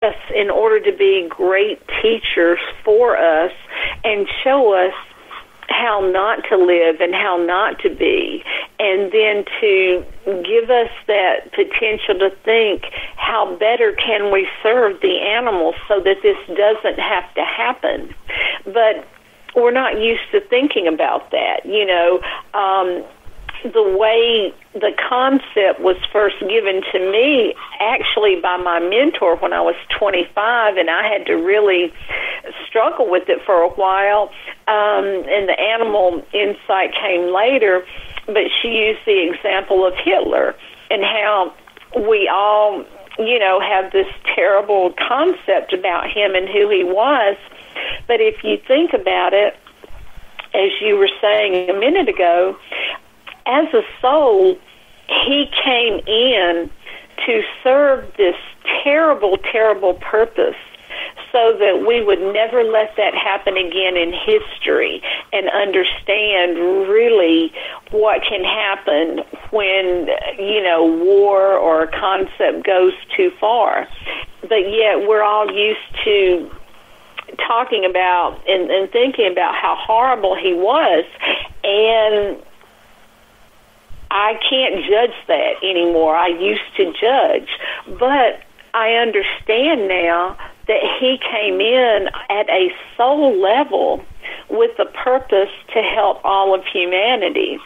us in order to be great teachers for us and show us how not to live and how not to be, and then to give us that potential to think, how better can we serve the animals so that this doesn't have to happen? But we're not used to thinking about that. The way the concept was first given to me actually by my mentor when I was 25, and I had to really struggle with it for a while, and the animal insight came later, but she used the example of Hitler and how we all, have this terrible concept about him and who he was. But if you think about it, as you were saying a minute ago, as a soul, he came in to serve this terrible, terrible purpose so that we would never let that happen again in history and understand really what can happen when, war or a concept goes too far. But yet we're all used to talking about and thinking about how horrible he was, and I can't judge that anymore. I used to judge, but I understand now that he came in at a soul level with the purpose to help all of humanity.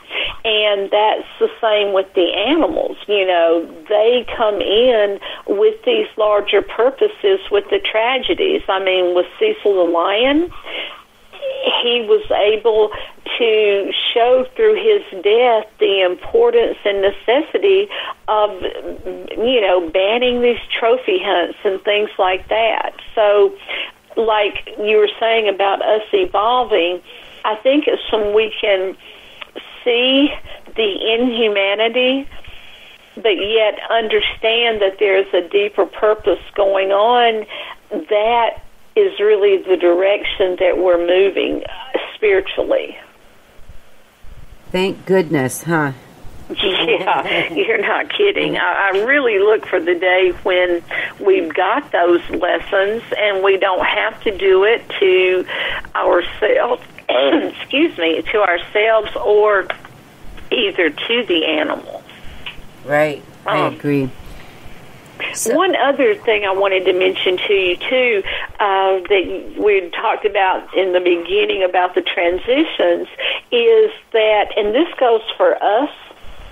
And that's the same with the animals. They come in with these larger purposes with the tragedies. I mean, with Cecil the lion, he was able to show through his death the importance and necessity of, banning these trophy hunts and things like that. So, like you were saying about us evolving, I think it's when we can see the inhumanity, but yet understand that there's a deeper purpose going on, that is really the direction that we're moving spiritually. Thank goodness, huh? Yeah, you're not kidding. I really look for the day when we've got those lessons and we don't have to do it to ourselves, to ourselves or either to the animals. Right, I agree. So, one other thing I wanted to mention to you, too, that we talked about in the beginning about the transitions, is that, and this goes for us,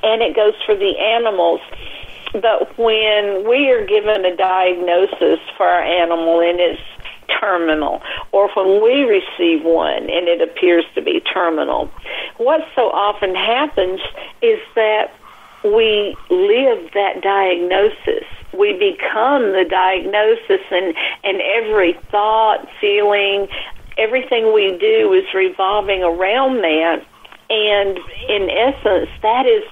and it goes for the animals, but when we are given a diagnosis for our animal and it's terminal, or when we receive one and it appears to be terminal, what so often happens is that we live that diagnosis. We become the diagnosis, and every thought, feeling, everything we do is revolving around that. And in essence, that is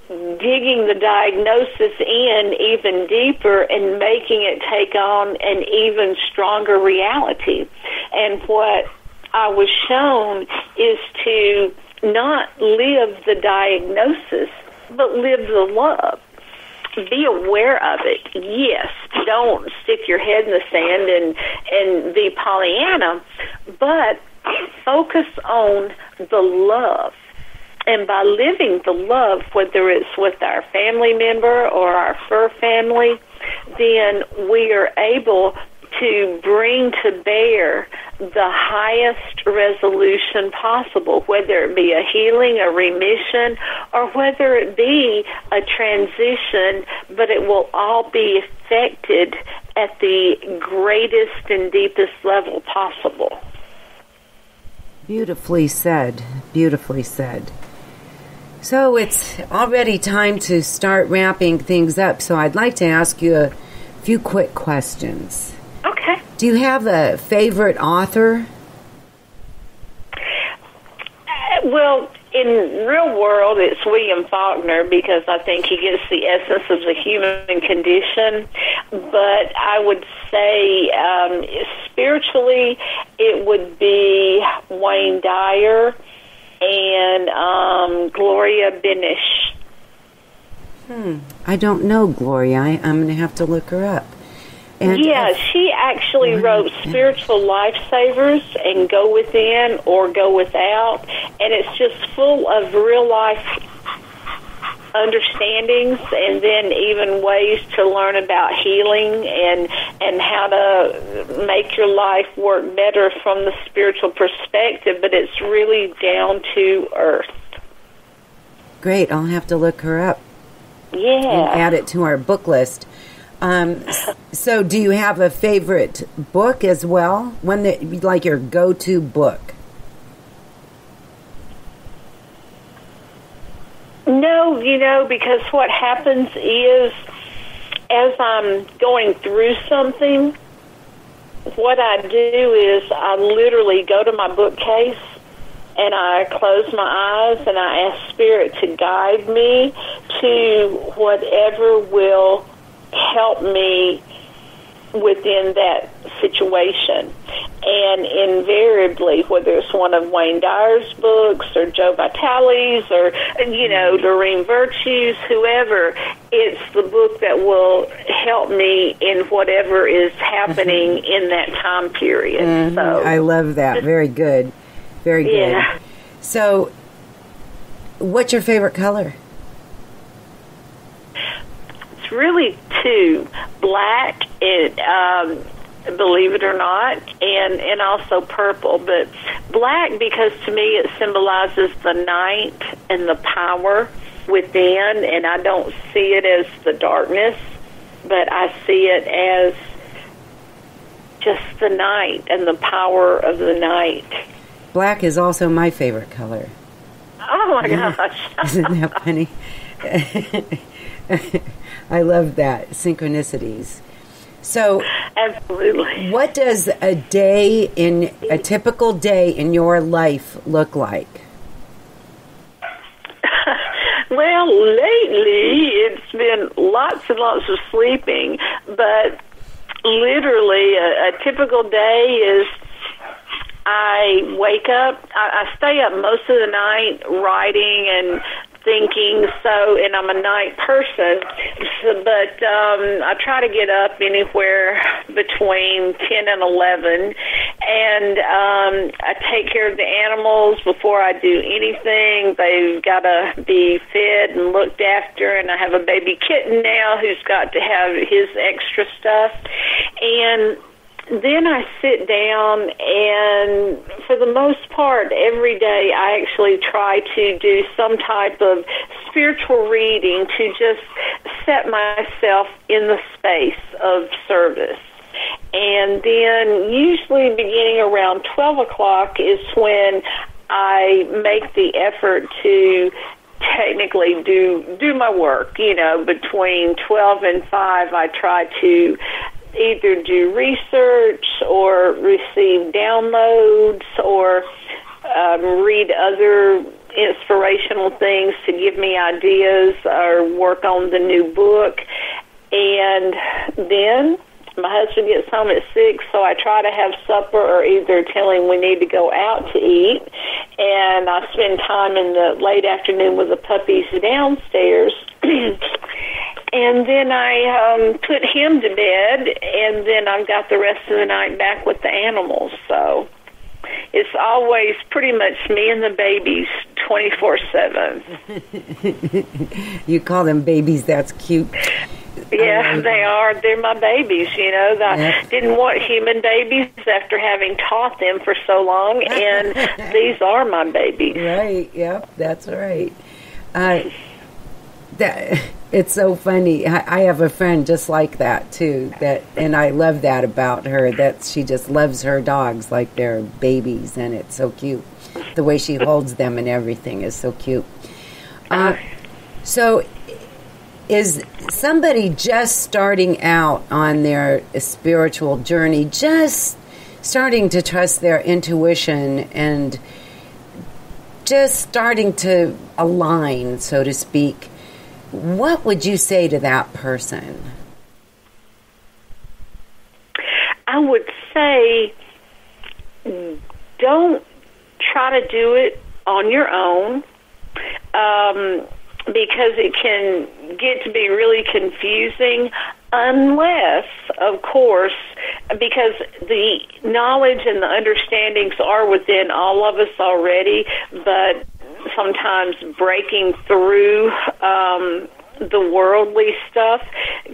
digging the diagnosis in even deeper and making it take on an even stronger reality. And what I was shown is to not live the diagnosis, but live the love. Be aware of it. Yes, don't stick your head in the sand and be Pollyanna, but focus on the love. And by living the love, whether it's with our family member or our fur family, then we are able to bring to bear the highest resolution possible, whether it be a healing, a remission, or whether it be a transition, but it will all be effected at the greatest and deepest level possible. Beautifully said. Beautifully said. So it's already time to start wrapping things up, so I'd like to ask you a few quick questions. Okay. Do you have a favorite author? Well, in real world, it's William Faulkner, because I think he gets the essence of the human condition. But I would say spiritually, it would be Wayne Dyer and Gloria Benish. I don't know Gloria. I'm going to have to look her up. And she actually wrote Spiritual Lifesavers and Go Within or Go Without, and it's just full of real life understandings, and then even ways to learn about healing and how to make your life work better from the spiritual perspective, but it's really down to earth. Great. I'll have to look her up. Yeah. And add it to our book list. So do you have a favorite book as well? One that, like, your go-to book? No, because what happens is, as I'm going through something, what I do is I literally go to my bookcase and I close my eyes and I ask Spirit to guide me to whatever will help me within that situation. And invariably, whether it's one of Wayne Dyer's books or Joe Vitale's or, Doreen Virtue's, whoever, it's the book that will help me in whatever is happening in that time period. Mm-hmm. So I love that. Very good. Very good. Yeah. So, what's your favorite color? It's really two, black and believe it or not, and also purple. But black, because to me it symbolizes the night and the power within, and I don't see it as the darkness, but I see it as just the night and the power of the night. Black is also my favorite color. Oh my gosh. Isn't that funny? I love that. Synchronicities. So, absolutely. What does a typical day in your life look like? Well, lately it's been lots and lots of sleeping, but literally a typical day is I wake up, I stay up most of the night writing and thinking, and I'm a night person, but I try to get up anywhere between 10 and 11, and I take care of the animals before I do anything. They've got to be fed and looked after, and I have a baby kitten now who's got to have his extra stuff, and then I sit down, and for the most part, every day I actually try to do some type of spiritual reading to just set myself in the space of service. And then usually beginning around 12 o'clock is when I make the effort to technically do my work. Between 12 and 5 I try to either do research or receive downloads or read other inspirational things to give me ideas or work on the new book. And then my husband gets home at 6, so I try to have supper or either tell him we need to go out to eat. And I spend time in the late afternoon with the puppies downstairs. And then I put him to bed, and then I've got the rest of the night back with the animals. So it's always pretty much me and the babies 24/7. You call them babies. That's cute. Yeah, they are. They're my babies, I didn't want human babies after having taught them for so long, and these are my babies. Right, yep, that's right. It's so funny. I have a friend just like that, too, and I love that about her, that she just loves her dogs like they're babies, and it's so cute. The way she holds them and everything is so cute. So is somebody just starting out on their spiritual journey, just starting to trust their intuition and just starting to align, so to speak, what would you say to that person? I would say don't try to do it on your own, because it can get to be really confusing Unless, of course, because the knowledge and the understandings are within all of us already, but sometimes breaking through the worldly stuff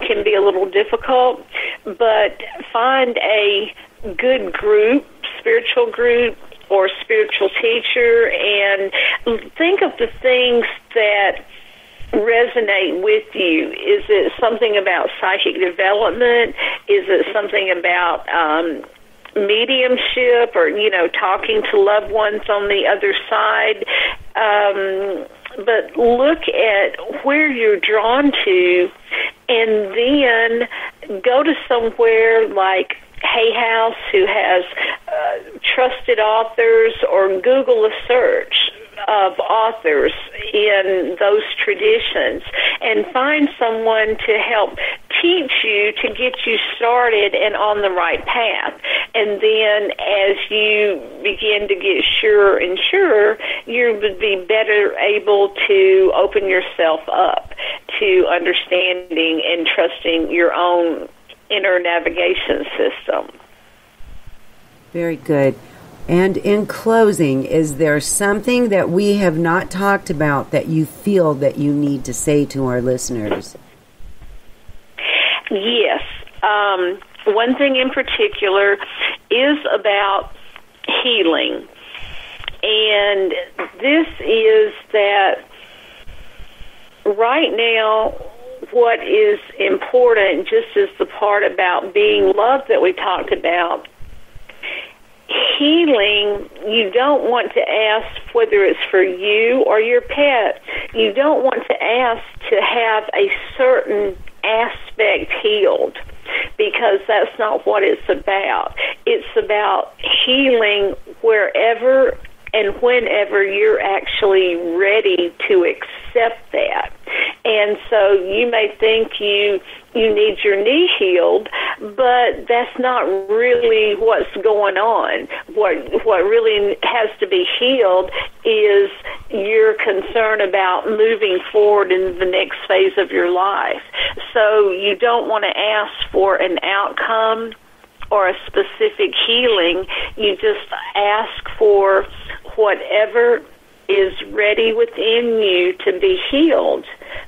can be a little difficult. But find a good group, spiritual group, or spiritual teacher, and think of the things that resonate with you. Is it something about psychic development? Is it something about mediumship, or talking to loved ones on the other side? But look at where you're drawn to, and then go to somewhere like Hay House, who has trusted authors, or Google a search of authors in those traditions, and find someone to help teach you, to get you started and on the right path. And then as you begin to get surer and surer, you would be better able to open yourself up to understanding and trusting your own inner navigation system. Very good. And in closing, is there something that we have not talked about that you feel that you need to say to our listeners? Yes. One thing in particular is about healing. And this is that right now, what is important, just as the part about being loved that we talked about, healing, you don't want to ask whether it's for you or your pet. You don't want to ask to have a certain aspect healed, because that's not what it's about. It's about healing wherever and whenever you're actually ready to accept that. And so you may think you need your knee healed, but that's not really what's going on. What really has to be healed is your concern about moving forward in the next phase of your life. So you don't want to ask for an outcome or a specific healing. You just ask for whatever is ready within you to be healed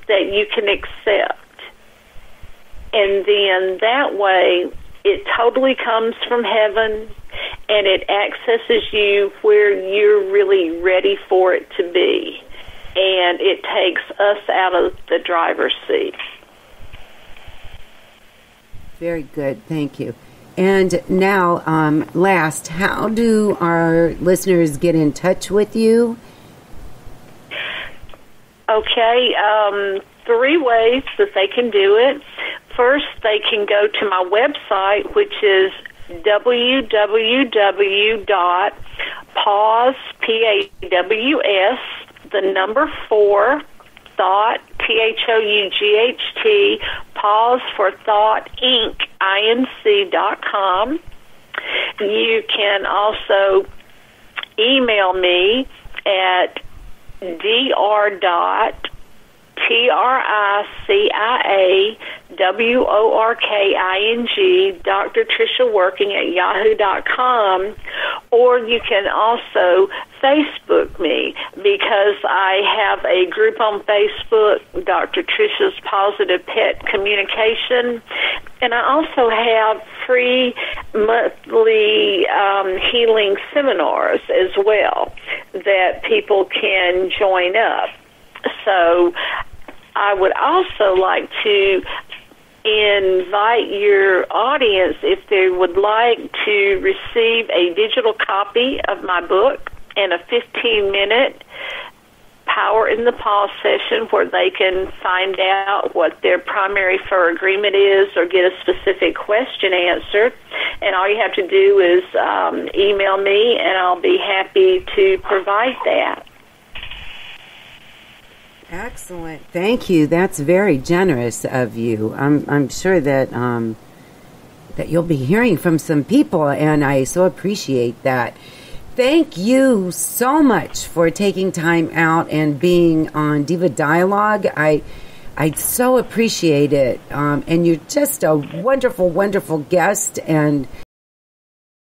that you can accept. And then that way, it totally comes from heaven, and it accesses you where you're really ready for it to be. And it takes us out of the driver's seat. Very good. Thank you. And now, last, how do our listeners get in touch with you? Okay, 3 ways that they can do it. First, they can go to my website, which is www.paws, P-A-W-S, the number 4, thought, T-H-O-U-G-H-T, pause for thought, Inc., INC.com. You can also email me at dr-triciaworking, Dr. Tricia Working at yahoo.com, or you can also Facebook me, because I have a group on Facebook, Dr. Tricia's Positive Pet Communication, and I also have free monthly healing seminars as well that people can join up. So I would also like to invite your audience, if they would like to receive a digital copy of my book and a 15-minute Power in the Paw session where they can find out what their primary fur agreement is or get a specific question answered. And all you have to do is email me, and I'll be happy to provide that. Excellent. Thank you. That's very generous of you. I'm sure that that you'll be hearing from some people, and I so appreciate that. Thank you so much for taking time out and being on Diva Dialogue. I I so appreciate it. And you're just a wonderful, wonderful guest, and